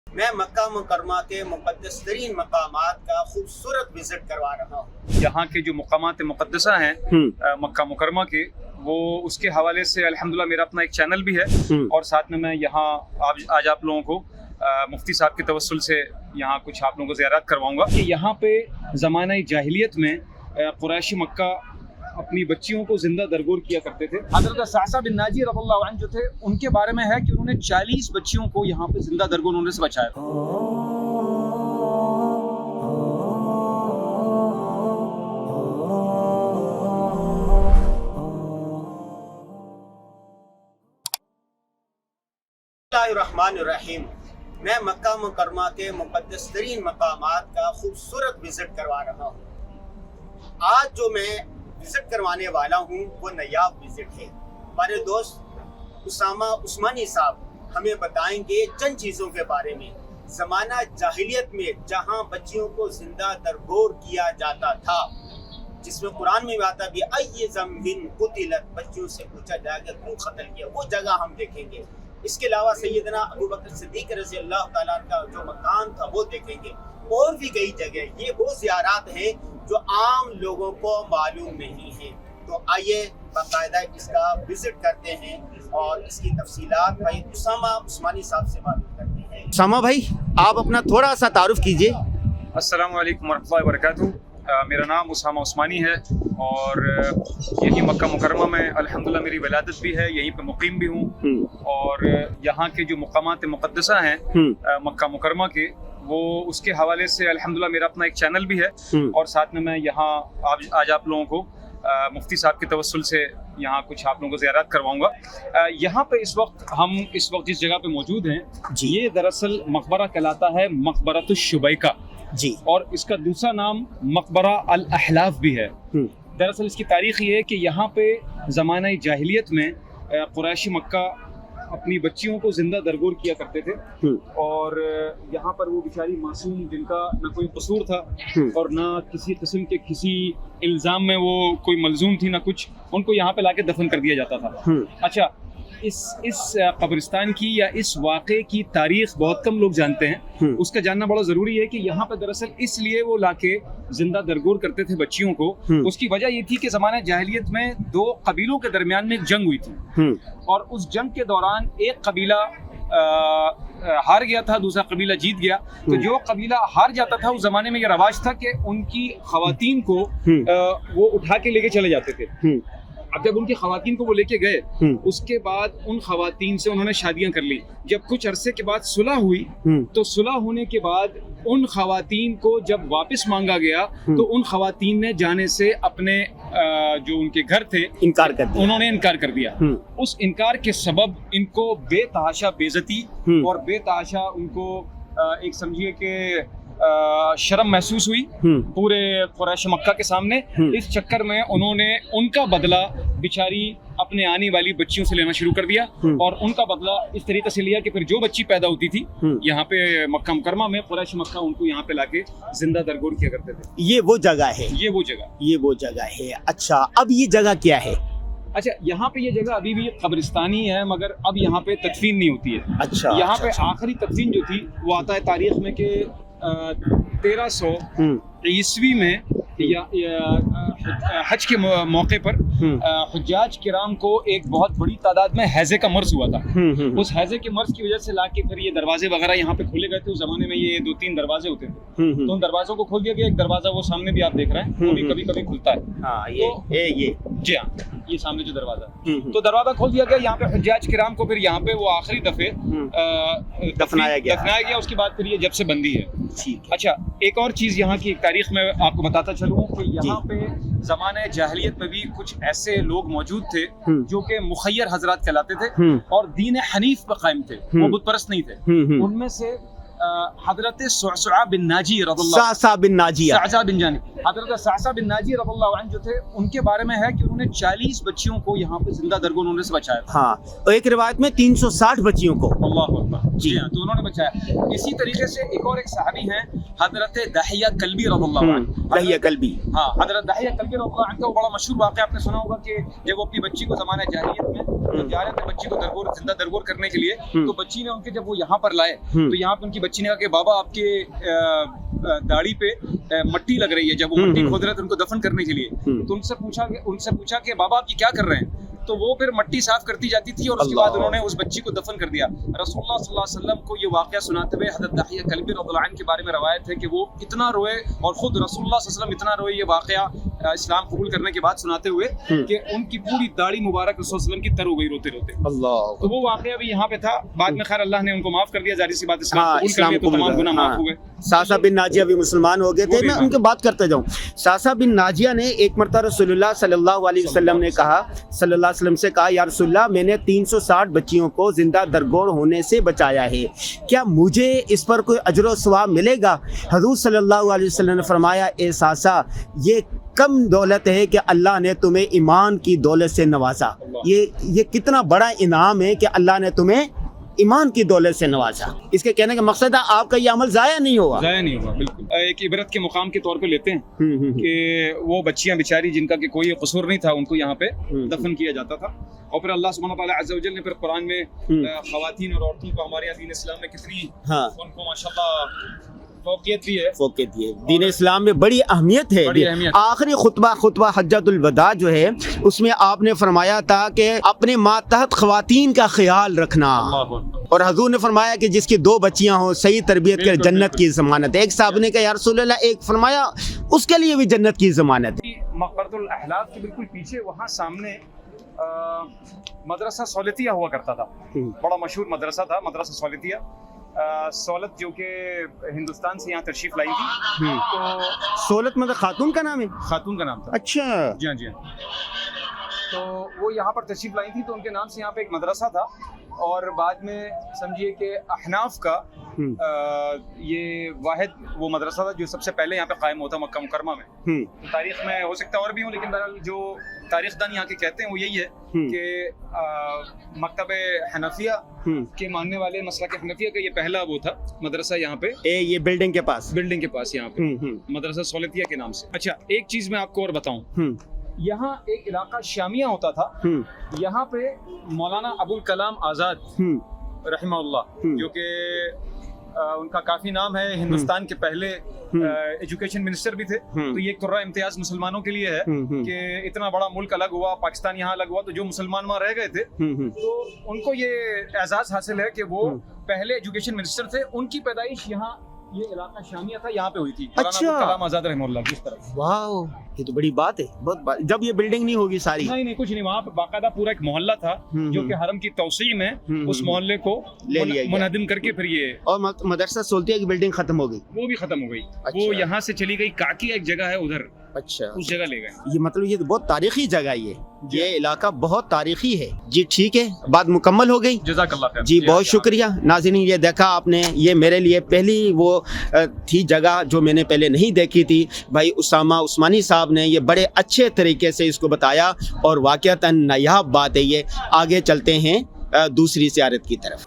मैं मक्का मुकरमा के मुक़द्दस तरीन मकामात का खूबसूरत विजिट करवा रहा हूँ। यहाँ के जो मकामात मुक़द्दसा हैं मक्का मुकरमा के, वो उसके हवाले से अल्हम्दुलिल्लाह मेरा अपना एक चैनल भी है और साथ में मैं यहाँ आज आप लोगों को मुफ्ती साहब के तवस्सुल से यहाँ कुछ आप लोगों को ज़ियारत करवाऊँगा कि यहाँ पे ज़माना जाहिलियत में कुरैशी मक्का अपनी बच्चियों को जिंदा दरगोर किया करते थे। हज़रत सासा बिन नाजी रज़ियल्लाहु अन्हु जो थे, उनके बारे में है कि उन्होंने 40 बच्चियों को यहाँ पे जिंदा दरगोर उन्होंने से बचाया था। बिस्मिल्लाहिर्रहमानिर्रहीम। मैं मक्का मुकरमा के मुक़द्दस तरीन मकामात का खूबसूरत विजिट करवा रहा हूँ। आज जो मैं विजिट करवाने वाला हूँ वो नायाब विजिट है। हमारे दोस्त उसामा उस्मानी साहब हमें बताएंगे चंद चीज़ों के बारे में। ज़माना जाहिलियत में जहाँ बच्चियों को जिंदा दरगोर किया जाता था, जिसमें कुरान में आता भी अय्य ज़म्बिन कुतिलत, बच्चियों से पूछा जाएगा क्यों कत्ल किया, वो जगह हम देखेंगे। इसके अलावा सैयदना अबू बकर सिद्दीक़ रज़ियल्लाहु ताला का जो मकान था वो देखेंगे, और भी कई जगह। ये वो ज़ियारत हैं जो आम लोगों को मालूम नहीं है। तो आइए बाकायदा इसका विजिट करते हैं और इसकी तफसीलात भाई उसामा उस्मानी साहब से मालूम करते हैं। उसामा भाई, आप अपना थोड़ा सा तारुफ कीजिए। अस्सलामु अलैकुम वरहमतुल्लाहि वबरकातुहू। मेरा नाम उसामा उस्मानी है और यही मक्का मुकरमा में अल्हम्दुलिल्लाह मेरी विलादत भी है, यहीं पे मुकीम भी हूँ। और यहाँ के जो मकामात मुक़द्दसा हैं मक्का मुकरमा के, वो उसके हवाले से अल्हम्दुलिल्लाह मेरा अपना एक चैनल भी है और साथ में मैं यहाँ आज आप लोगों को मुफ्ती साहब के तवस्सुल से यहाँ कुछ आप लोगों को ज़ियारत करवाऊँगा। यहाँ पे इस वक्त जिस जगह पे मौजूद हैं, ये दरअसल मकबरा कहलाता है मकबरतुश शुबैका जी, और इसका दूसरा नाम मकबरा अल अहलाफ भी है। दरअसल इसकी तारीख़ ये है कि यहाँ पे ज़माना जाहिलियत में कुरैशी मक्का अपनी बच्चियों को जिंदा दरगोर किया करते थे और यहाँ पर वो बेचारी मासूम, जिनका ना कोई कसूर था और ना किसी किस्म के किसी इल्ज़ाम में वो कोई मलजूम थी ना कुछ, उनको यहाँ पे लाके दफन कर दिया जाता था। अच्छा, इस कब्रिस्तान की या इस वाक़े की तारीख बहुत कम लोग जानते हैं। उसका जानना बड़ा ज़रूरी है कि यहाँ पे दरअसल इसलिए वो लाके जिंदा दरगोर करते थे बच्चियों को। उसकी वजह ये थी कि ज़माने जाहिलियत में दो कबीलों के दरमियान में एक जंग हुई थी और उस जंग के दौरान एक कबीला हार गया था, दूसरा कबीला जीत गया। तो जो कबीला हार जाता था, उस ज़माने में ये रवाज था कि उनकी ख़वातीन को वो उठा के लेके चले जाते थे। अब जब उनकी ख़वातीन को वो लेके गए, उसके बाद उन ख़वातीन से उन्होंने शादियां कर ली। जब कुछ अरसे के बाद सुलह हुई, तो सुलह होने के बाद उन ख़वातीन को जब वापस मांगा गया, तो उन ख़वातीन ने जाने से अपने जो उनके घर थे उन्होंने इनकार कर दिया। उस इनकार के सबब इनको बेतहाशा बेइज्जती और बेतहाशा उनको एक समझिए कि शर्म महसूस हुई पूरे कुरैश मक्का के सामने। इस चक्कर में उन्होंने उनका बदला बेचारी अपने आने वाली बच्चियों से लेना शुरू कर दिया और उनका बदला इस तरीके से लिया कि फिर जो बच्ची पैदा होती थी यहाँ पे मक्का मुकरमा में, कुरैश मक्का उनको यहाँ पे लाके जिंदा दरगोर किया करते थे। ये वो जगह है, ये वो जगह है। अच्छा, अब ये जगह क्या है? अच्छा, यहाँ पे ये जगह अभी भी कब्रिस्तानी है, मगर अब यहाँ पे तदफीन नहीं होती है। अच्छा, यहाँ पे आखिरी तदफीन जो थी वो आता है तारीख में कि 1300 ईस्वी में या हज के मौके पर हुज्जाज किराम को एक बहुत बड़ी तादाद में हैजे का मर्ज हुआ था। उस हैजे के मर्ज की वजह से लाके फिर ये दरवाजे वगैरह यहाँ पे खोले गए थे। उस जमाने में ये 2-3 दरवाजे होते थे, तो उन दरवाजों को खोल दिया गया। एक दरवाजा वो सामने भी आप देख रहे हैं, वो भी कभी कभी खुलता है। ये जी हाँ, ये सामने जो दरवाजा, तो दरवाजा खोल दिया गया। यहाँ पे हुज्जाज किराम को फिर यहाँ पे वो आखिरी दफे दफनाया गया। उसके बाद फिर ये जब से बंदी है। अच्छा, एक और चीज यहाँ की तारीख में आपको बताता चलूं कि यहाँ पे ज़माने जाहिलियत में भी कुछ ऐसे लोग मौजूद थे जो कि मुखय्यर हजरात कहलाते थे और दीन हनीफ पर कायम थे, वो बुत परस्त नहीं थे। उनमें से हजरत सअसा बिन नाजी रज़ियल्लाहु अन्हु जो थे, उनके बारे में है कि उन्होंने 40 बच्चियों को यहाँ पे जिंदा दरगोर उन्होंने से बचाया था। हाँ, और एक रिवायत में 360 बच्चियों को। अल्लाहु अकबर जी हाँ, तो उन्होंने बचाया। इसी तरीके से एक और एक सहाबी हैं, हजरत दहिया कल्बी रज़ियल्लाहु अन्हु। दहिया कल्बी, हाँ, हजरत दहिया कल्बी रज़ियल्लाहु अन्हु का बड़ा मशहूर वाक़या आपने सुना होगा कि जब वो अपनी बच्ची को ज़माने जाहिलियत में जब जा रहे थे बच्ची को जिंदा दरगोर करने के लिए, तो बच्ची ने उनके जब वो यहाँ पर लाए तो यहाँ पे उनकी बच्ची ने कहा कि बाबा आपके दाढ़ी पे मट्टी लग रही है, जब वो मट्टी खोद रहे थे उनको दफन करने के लिए, तो उनसे पूछा कि बाबा आप ये क्या कर रहे हैं, तो वो फिर मट्टी साफ करती जाती थी और उसके बाद उन्होंने उस बच्ची को दफन कर दिया। रसूलुल्लाह सल्लल्लाहु अलैहि वसल्लम को ये वाक़या सुनाते हुए हज़रत दाहिया कल्बी रज़ियल्लाहु अन्हु के बारे में रवायत है कि वो इतना रोए और खुद रसूलुल्लाह सल्लल्लाहु अलैहि वसल्लम इतना रोए ये वाक़या इस्लाम कबूल करने के बाद सुनाते हुए कि उनकी पूरी दाढ़ी मुबारक रसूलुल्लाह सल्लल्लाहु अलैहि वसल्लम की तर हो गई रोते रोते। अल्लाह। तो वो वाक़या भी यहाँ पे था। बाद में खैर अल्लाह ने उनको माफ़ कर दिया, जाहिर सी बात इस्लाम कबूल कर लिया तो तमाम गुनाह माफ़ हो गए। सासा बिन नाजिया भी मुसलमान हो गए थे। मैं उनकी बात करते जाऊँ, सासा बिन नाजिया ने एक मरतबा रसूलुल्लाह सल्लल्लाहु अलैहि वसल्लम ने कहा, सल्लल्लाहु अलैहि वसल्लम से कहा, या रसूलल्लाह मैंने 360 बच्चियों को जिंदा दरगोर होने से बचाया है, क्या मुझे इस पर कोई अजर व सवाब मिलेगा? हज़ूर सल्लल्लाहु अलैहि वसल्लम ने फरमाया, ए सासा ये कम दौलत है कि अल्लाह ने तुम्हें ईमान की दौलत से नवाजा। ये कितना बड़ा इनाम है कि अल्लाह ने तुम्हें ईमान की दौलत से नवाजा। इसके कहने का मकसद है आपका ये अमल ज़ाया नहीं होगा। ज़ाया नहीं होगा, बिल्कुल। एक इबरत के मुकाम के तौर पे लेते हैं कि वो बच्चियां बेचारी जिनका कि कोई कसूर नहीं था उनको यहाँ पे दफन किया जाता था, और फिर अल्लाह सुब्हानहू व तआला अज़्ज़ा व जल ने फिर कुरान में ख़वातीन और औरतों को हमारे दीन इस्लाम में कितनी उनको माशाअल्लाह फौकियत भी है, फौकियत भी है। दीन इस्लाम में बड़ी अहमियत है। आखिरी खुतबा हज्जतुल वदा जो है उसमें आपने फरमाया था कि अपने मातहत ख़वातीन का ख्याल रखना, और हजूर ने फरमाया कि जिसकी 2 बच्चियां हो सही तरबियत के जन्नत की ज़मानत है। एक साहब ने कहा या रसूल अल्लाह, एक फरमाया उसके लिए भी जन्नत की ज़मानत है। मक़बरतुल अहलाफ के बिल्कुल पीछे वहाँ सामने मदरसा सौलतिया हुआ करता था, बड़ा मशहूर मदरसा था, मदरसा सौलतिया। सौलत जो कि हिंदुस्तान से यहाँ तशरीफ लाई थी, तो सौलत मतलब खातून का नाम है? खातून का नाम था। अच्छा। जी हाँ, जी हाँ। तो वो यहाँ पर तशरीफ लाई थी, तो उनके नाम से यहाँ पे एक मदरसा था, और बाद में समझिए कि अहनाफ का ये वाहिद वो मदरसा था जो सबसे पहले यहाँ पे कायम होता मक्का मुकरमा में। तो तारीख में हो सकता है और भी हो, लेकिन बहरहाल जो तारीखदान यहाँ के कहते हैं वो यही है कि मकतब हनफिया के मानने वाले मसला के हनफिया का ये पहला वो था मदरसा यहाँ पे, ये बिल्डिंग के पास यहाँ पे मदरसा सौलतिया के नाम से। अच्छा, एक चीज मैं आपको और बताऊं, यहाँ एक इलाका शामिया होता था, यहाँ पे मौलाना अबुल कलाम आज़ाद रहमहुल्लाह, जो कि उनका काफ़ी नाम है, हिंदुस्तान के पहले एजुकेशन मिनिस्टर भी थे। तो ये कुर्रा इम्तियाज मुसलमानों के लिए है कि इतना बड़ा मुल्क अलग हुआ, पाकिस्तान यहाँ अलग हुआ, तो जो मुसलमान वहाँ रह गए थे तो उनको ये एजाज़ हासिल है कि वो पहले एजुकेशन मिनिस्टर थे। उनकी पैदाइश यहाँ ये इलाका शामिया था, यहाँ पे हुई थी। अच्छा। कलाम आज़ाद रहमहुल्लाह किस तरह। वाह, ये तो बड़ी बात है, बहुत जब ये बिल्डिंग नहीं होगी सारी। नहीं कुछ नहीं, वहाँ पे बाकायदा पूरा एक मोहल्ला था जो कि हरम की तौसीम में उस मोहल्ले को ले लिया मुनहदिम करके फिर ये, और मदरसा सौलतिया की बिल्डिंग खत्म हो गई, वो भी खत्म हो गई। अच्छा। वो यहाँ से चली गई, काकी एक जगह है उधर, अच्छा, उस जगह ले गए। ये मतलब ये तो बहुत तारीखी जगह है, ये इलाका बहुत तारीखी है। जी ठीक है, बात मुकम्मल हो गई। जज़ाकल्लाह खैर। जी बहुत शुक्रिया। नाज़रीन, ये देखा आपने, ये मेरे लिए पहली वो थी जगह जो मैंने पहले नहीं देखी थी। भाई उसामा उस्मानी साहब ने ये बड़े अच्छे तरीके से इसको बताया, और वाक़अतन नायाब बात है ये। आगे चलते हैं दूसरी ज़ियारत की तरफ।